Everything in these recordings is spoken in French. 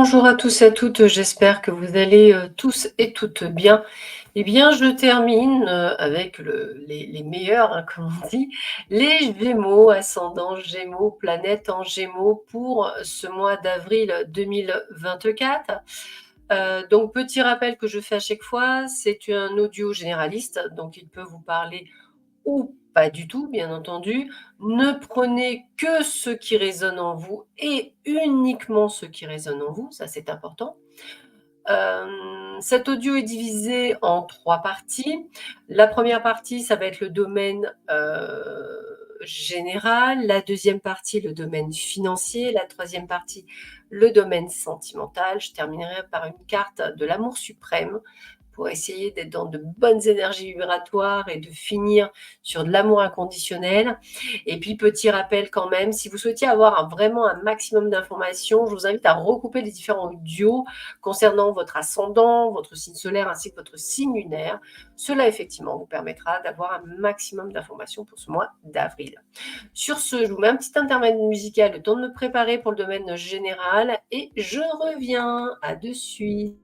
Bonjour à tous et à toutes, j'espère que vous allez, tous et toutes bien. Eh bien, je termine, avec les meilleurs, hein, comme on dit, les Gémeaux, ascendant Gémeaux, planète en Gémeaux pour ce mois d'avril 2024. Donc petit rappel que je fais à chaque fois, c'est un audio généraliste, donc il peut vous parler ou pas du tout, bien entendu. Ne prenez que ce qui résonne en vous et uniquement ce qui résonne en vous, ça c'est important. Cet audio est divisé en 3 parties. La première partie, ça va être le domaine, général, la deuxième partie, le domaine financier, la troisième partie, le domaine sentimental. Je terminerai par une carte de l'amour suprême pour essayer d'être dans de bonnes énergies vibratoires et de finir sur de l'amour inconditionnel. Et puis, petit rappel quand même, si vous souhaitiez avoir vraiment un maximum d'informations, je vous invite à recouper les différents audios concernant votre ascendant, votre signe solaire ainsi que votre signe lunaire. Cela, effectivement, vous permettra d'avoir un maximum d'informations pour ce mois d'avril. Sur ce, je vous mets un petit intermède musical, le temps de me préparer pour le domaine général et je reviens. À de suite.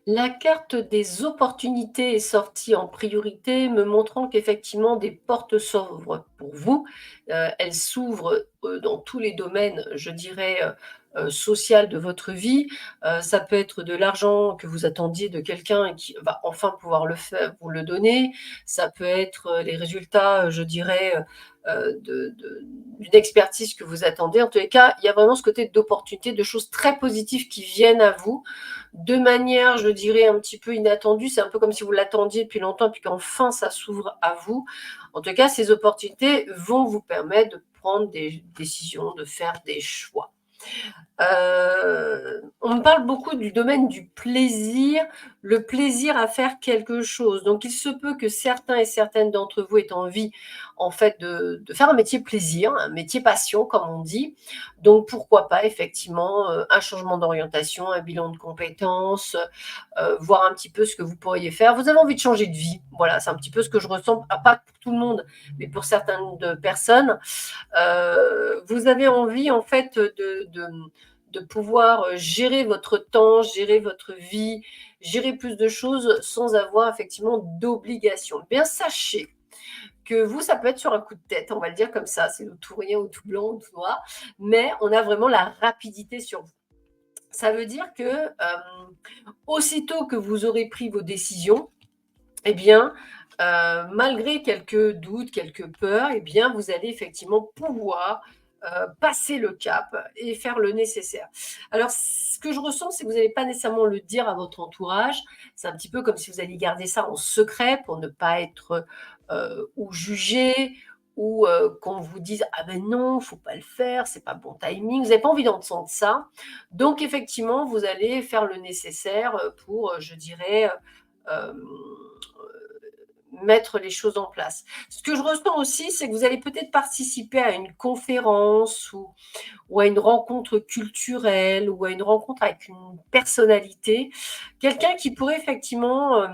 La carte des opportunités est sortie en priorité, me montrant qu'effectivement des portes s'ouvrent pour vous. Elles s'ouvrent, dans tous les domaines, je dirais, social de votre vie. Ça peut être de l'argent que vous attendiez de quelqu'un et qui va enfin pouvoir vous le donner. Ça peut être, les résultats, je dirais, d'une expertise que vous attendez. En tous les cas, il y a vraiment ce côté d'opportunité, de choses très positives qui viennent à vous de manière, je dirais, un petit peu inattendue. C'est un peu comme si vous l'attendiez depuis longtemps, puis qu'enfin ça s'ouvre à vous. En tout cas, ces opportunités vont vous permettre de prendre des décisions, de faire des choix. On me parle beaucoup du domaine du plaisir, le plaisir à faire quelque chose. Donc il se peut que certains et certaines d'entre vous aient envie, en fait, de faire un métier plaisir, un métier passion, comme on dit. Donc pourquoi pas effectivement, un changement d'orientation, un bilan de compétences, voir un petit peu ce que vous pourriez faire. Vous avez envie de changer de vie. Voilà, c'est un petit peu ce que je ressens, pas pour tout le monde, mais pour certaines personnes. Vous avez envie en fait de pouvoir gérer votre temps, gérer votre vie, gérer plus de choses sans avoir effectivement d'obligations. Bien sachez que vous, ça peut être sur un coup de tête, on va le dire comme ça, c'est ou tout rien ou tout blanc ou tout noir, mais on a vraiment la rapidité sur vous. Ça veut dire que aussitôt que vous aurez pris vos décisions, eh bien, malgré quelques doutes, quelques peurs, eh bien, vous allez effectivement pouvoir, passer le cap et faire le nécessaire. Alors ce que je ressens, c'est que vous n'allez pas nécessairement le dire à votre entourage. C'est un petit peu comme si vous alliez garder ça en secret pour ne pas être, ou jugé ou, qu'on vous dise: «Ah ben non, faut pas le faire, c'est pas bon timing». Vous n'avez pas envie d'entendre ça. Donc effectivement, vous allez faire le nécessaire, pour, je dirais, hem, mettre les choses en place. Ce que je ressens aussi, c'est que vous allez peut-être participer à une conférence ou à une rencontre culturelle ou à une rencontre avec une personnalité, quelqu'un qui pourrait effectivement,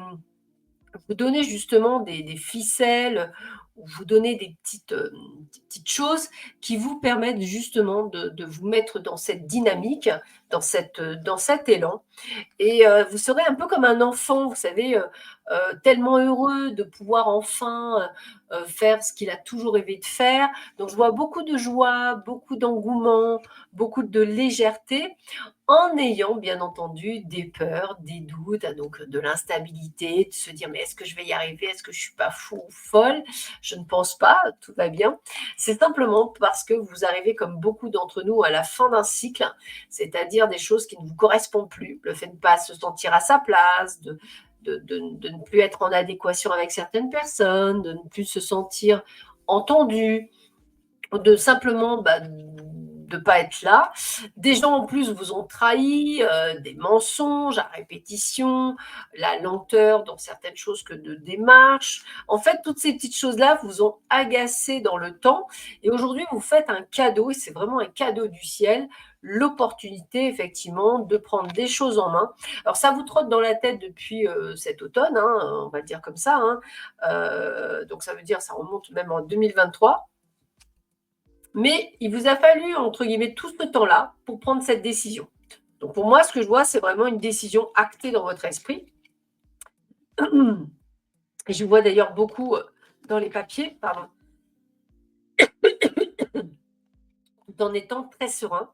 vous donner justement des ficelles ou vous donner des petites choses qui vous permettent justement de vous mettre dans cette dynamique, dans cet élan et vous serez un peu comme un enfant, vous savez, tellement heureux de pouvoir enfin, faire ce qu'il a toujours rêvé de faire. Donc je vois beaucoup de joie, beaucoup d'engouement, beaucoup de légèreté, en ayant bien entendu des peurs, des doutes, donc de l'instabilité, de se dire: «Mais est-ce que je vais y arriver? Est-ce que je suis pas fou ou folle?» Je ne pense pas, tout va bien. C'est simplement parce que vous arrivez comme beaucoup d'entre nous à la fin d'un cycle, c'est-à-dire des choses qui ne vous correspondent plus. Le fait de ne pas se sentir à sa place, de ne plus être en adéquation avec certaines personnes, de ne plus se sentir entendu, de simplement de pas être là. Des gens en plus vous ont trahi, des mensonges à répétition, la lenteur dans certaines choses que de démarches. En fait, toutes ces petites choses-là vous ont agacé dans le temps et aujourd'hui vous faites un cadeau et c'est vraiment un cadeau du ciel, l'opportunité effectivement de prendre des choses en main. Alors ça vous trotte dans la tête depuis cet automne, hein, on va le dire comme ça, hein. Donc ça veut dire ça remonte même en 2023. Mais il vous a fallu, entre guillemets, tout ce temps-là pour prendre cette décision. Donc pour moi, ce que je vois, c'est vraiment une décision actée dans votre esprit. Et je vois d'ailleurs beaucoup dans les papiers, pardon, tout en étant très serein.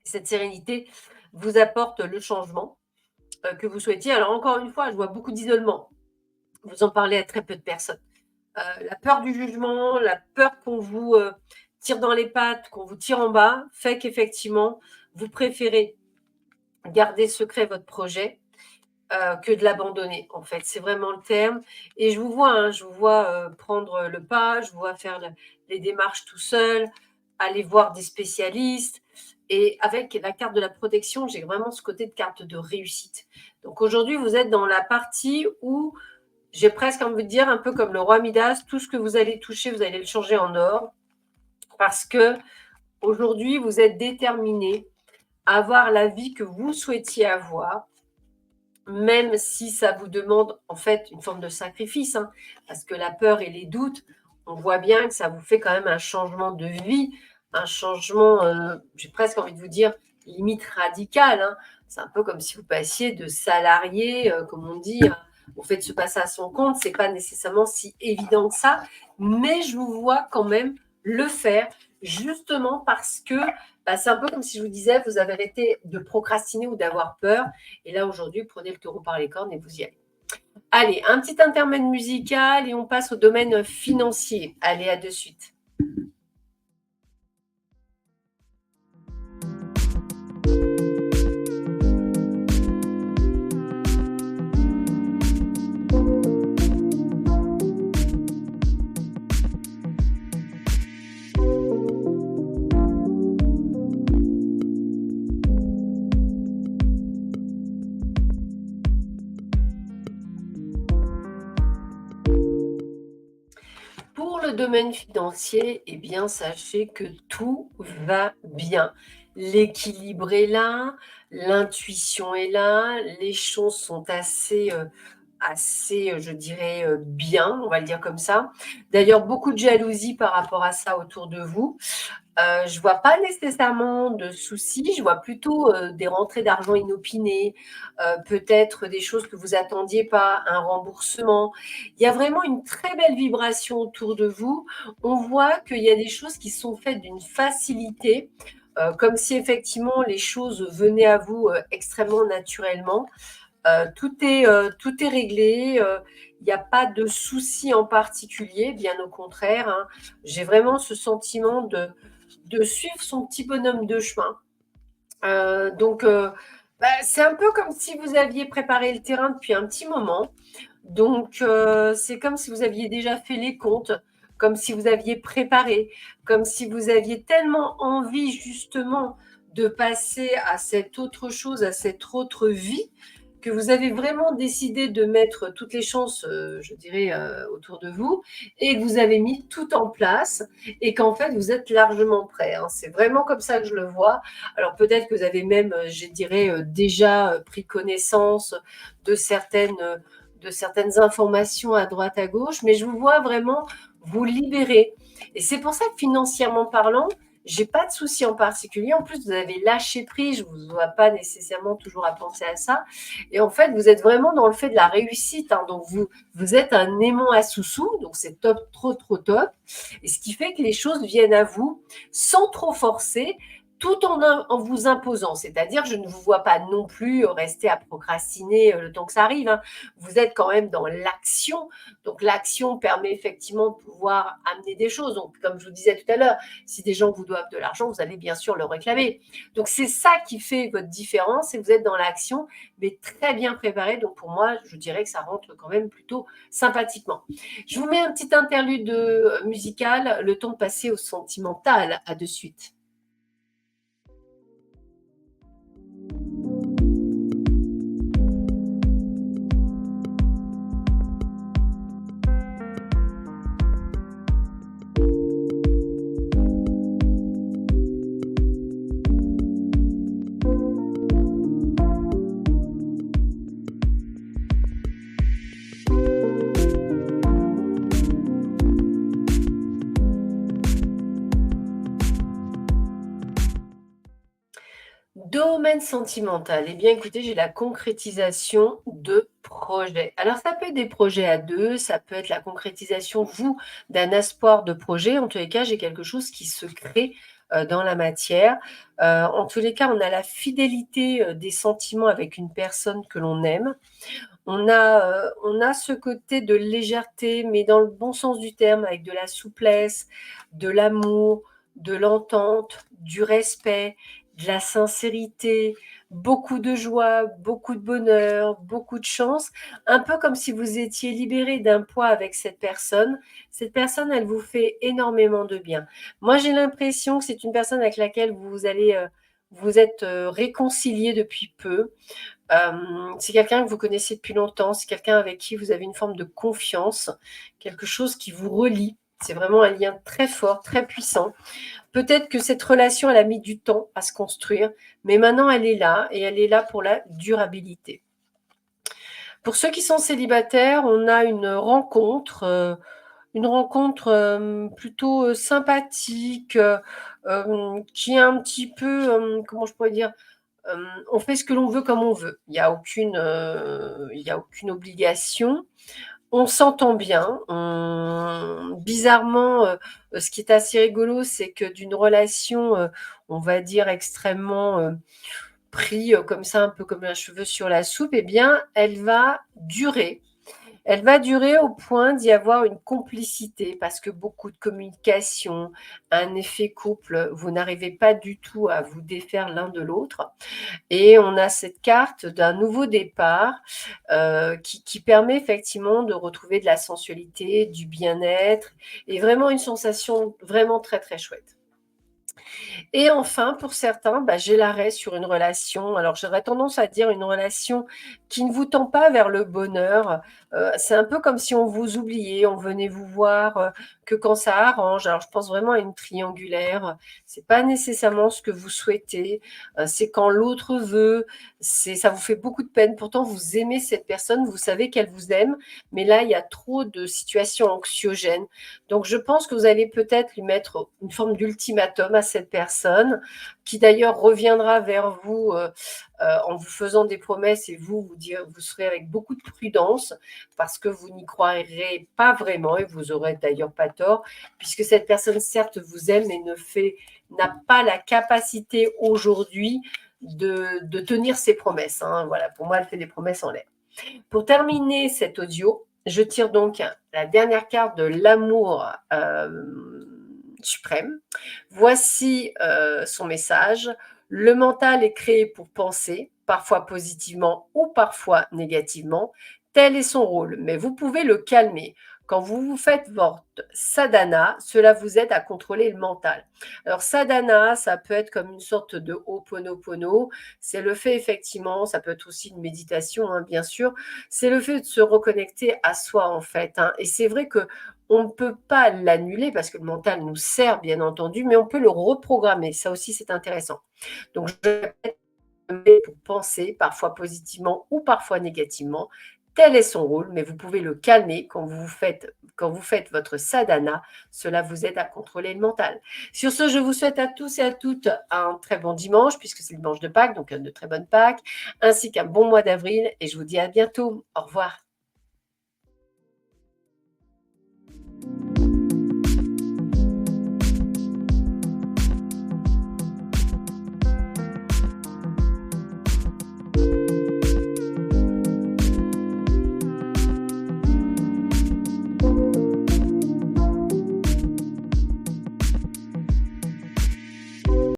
Cette sérénité vous apporte le changement que vous souhaitiez. Alors encore une fois, je vois beaucoup d'isolement. Vous en parlez à très peu de personnes. La peur du jugement, la peur qu'on vous tire dans les pattes, qu'on vous tire en bas, fait qu'effectivement, vous préférez garder secret votre projet que de l'abandonner, en fait. C'est vraiment le terme. Et je vous vois prendre le pas, je vous vois faire les démarches tout seul, aller voir des spécialistes. Et avec la carte de la protection, j'ai vraiment ce côté de carte de réussite. Donc aujourd'hui, vous êtes dans la partie où j'ai presque envie de dire, un peu comme le roi Midas, tout ce que vous allez toucher, vous allez le changer en or. Parce que aujourd'hui, vous êtes déterminé à avoir la vie que vous souhaitiez avoir, même si ça vous demande en fait une forme de sacrifice, hein, parce que la peur et les doutes, on voit bien que ça vous fait quand même un changement de vie, un changement, j'ai presque envie de vous dire, limite radical, hein. C'est un peu comme si vous passiez de salarié, comme on dit, au fait de se passer à son compte. C'est pas nécessairement si évident que ça, mais je vous vois quand même le faire, justement parce que c'est un peu comme si je vous disais, vous avez arrêté de procrastiner ou d'avoir peur. Et là, aujourd'hui, prenez le taureau par les cornes et vous y allez. Allez, un petit intermède musical et on passe au domaine financier. Allez, à de suite. Pour le domaine financier, eh bien, sachez que tout va bien. L'équilibre est là, l'intuition est là, les choses sont assez, je dirais, bien, on va le dire comme ça. D'ailleurs, beaucoup de jalousie par rapport à ça autour de vous. Je vois pas nécessairement de soucis, je vois plutôt des rentrées d'argent inopinées, peut-être des choses que vous attendiez pas, un remboursement. Il y a vraiment une très belle vibration autour de vous. On voit qu'il y a des choses qui sont faites d'une facilité, comme si effectivement les choses venaient à vous extrêmement naturellement. Tout est réglé. Il n'y a pas de souci en particulier, bien au contraire, hein. J'ai vraiment ce sentiment de suivre son petit bonhomme de chemin. C'est un peu comme si vous aviez préparé le terrain depuis un petit moment. Donc, c'est comme si vous aviez déjà fait les comptes, comme si vous aviez préparé, comme si vous aviez tellement envie justement de passer à cette autre chose, à cette autre vie, que vous avez vraiment décidé de mettre toutes les chances, je dirais, autour de vous et que vous avez mis tout en place et qu'en fait, vous êtes largement prêt, hein. C'est vraiment comme ça que je le vois. Alors peut-être que vous avez même, je dirais, déjà pris connaissance de certaines informations à droite, à gauche, mais je vous vois vraiment vous libérer. Et c'est pour ça que financièrement parlant, j'ai pas de souci en particulier. En plus, vous avez lâché prise, je vous vois pas nécessairement toujours à penser à ça. Et en fait, vous êtes vraiment dans le fait de la réussite, hein. Donc, vous êtes un aimant à sous-sous, donc c'est top, trop, trop top. Et ce qui fait que les choses viennent à vous sans trop forcer, tout en vous imposant. C'est-à-dire, je ne vous vois pas non plus rester à procrastiner le temps que ça arrive, hein. Vous êtes quand même dans l'action. Donc, l'action permet effectivement de pouvoir amener des choses. Donc, comme je vous disais tout à l'heure, si des gens vous doivent de l'argent, vous allez bien sûr le réclamer. Donc, c'est ça qui fait votre différence et vous êtes dans l'action, mais très bien préparé. Donc, pour moi, je dirais que ça rentre quand même plutôt sympathiquement. Je vous mets un petit interlude musical, le temps de passer au sentimental. À de suite. domaine sentimental, eh bien écoutez, j'ai la concrétisation de projets. Alors ça peut être des projets à 2, ça peut être la concrétisation, vous, d'un espoir de projet. En tous les cas, j'ai quelque chose qui se crée, dans la matière. En tous les cas, on a la fidélité, des sentiments avec une personne que l'on aime. On a ce côté de légèreté, mais dans le bon sens du terme, avec de la souplesse, de l'amour, de l'entente, du respect, de la sincérité, beaucoup de joie, beaucoup de bonheur, beaucoup de chance. Un peu comme si vous étiez libéré d'un poids avec cette personne. Cette personne, elle vous fait énormément de bien. Moi, j'ai l'impression que c'est une personne avec laquelle vous allez vous êtes réconcilié depuis peu. C'est quelqu'un que vous connaissez depuis longtemps, c'est quelqu'un avec qui vous avez une forme de confiance, quelque chose qui vous relie. C'est vraiment un lien très fort, très puissant. Peut-être que cette relation, elle a mis du temps à se construire, mais maintenant elle est là et elle est là pour la durabilité. Pour ceux qui sont célibataires, on a une rencontre plutôt sympathique, qui est un petit peu, comment je pourrais dire, on fait ce que l'on veut comme on veut. Il y a aucune obligation. On s'entend bien. Bizarrement, ce qui est assez rigolo, c'est que d'une relation, on va dire extrêmement pris comme ça, un peu comme un cheveu sur la soupe, eh bien, elle va durer. Elle va durer au point d'y avoir une complicité parce que beaucoup de communication, un effet couple, vous n'arrivez pas du tout à vous défaire l'un de l'autre. Et on a cette carte d'un nouveau départ qui permet effectivement de retrouver de la sensualité, du bien-être et vraiment une sensation vraiment très très chouette. Et enfin, pour certains, bah, j'ai l'arrêt sur une relation. Alors, j'aurais tendance à dire une relation qui ne vous tend pas vers le bonheur. C'est un peu comme si on vous oubliait, on venait vous voir que quand ça arrange. Alors, je pense vraiment à une triangulaire. C'est pas nécessairement ce que vous souhaitez. C'est quand l'autre veut. Ça vous fait beaucoup de peine. Pourtant, vous aimez cette personne, vous savez qu'elle vous aime, mais là, il y a trop de situations anxiogènes. Donc, je pense que vous allez peut-être lui mettre une forme d'ultimatum à cette personne, qui d'ailleurs reviendra vers vous en vous faisant des promesses et vous serez avec beaucoup de prudence parce que vous n'y croirez pas vraiment et vous aurez d'ailleurs pas tort, puisque cette personne, certes, vous aime, mais n'a pas la capacité aujourd'hui de tenir ses promesses. Hein. Voilà, pour moi, elle fait des promesses en l'air. Pour terminer cet audio, je tire donc la dernière carte de l'amour suprême. Voici son message. Le mental est créé pour penser, parfois positivement ou parfois négativement. Tel est son rôle, mais vous pouvez le calmer. Quand vous faites votre sadhana, cela vous aide à contrôler le mental. Alors sadhana, ça peut être comme une sorte de ho'oponopono. C'est le fait effectivement, ça peut être aussi une méditation, hein, bien sûr. C'est le fait de se reconnecter à soi en fait. Hein. Et c'est vrai que on ne peut pas l'annuler parce que le mental nous sert bien entendu, mais on peut le reprogrammer. Ça aussi, c'est intéressant. Donc, je répète, pour penser, parfois positivement ou parfois négativement. Tel est son rôle, mais vous pouvez le calmer quand vous faites votre sadhana. Cela vous aide à contrôler le mental. Sur ce, je vous souhaite à tous et à toutes un très bon dimanche, puisque c'est le dimanche de Pâques, donc de très bonnes Pâques, ainsi qu'un bon mois d'avril. Et je vous dis à bientôt. Au revoir.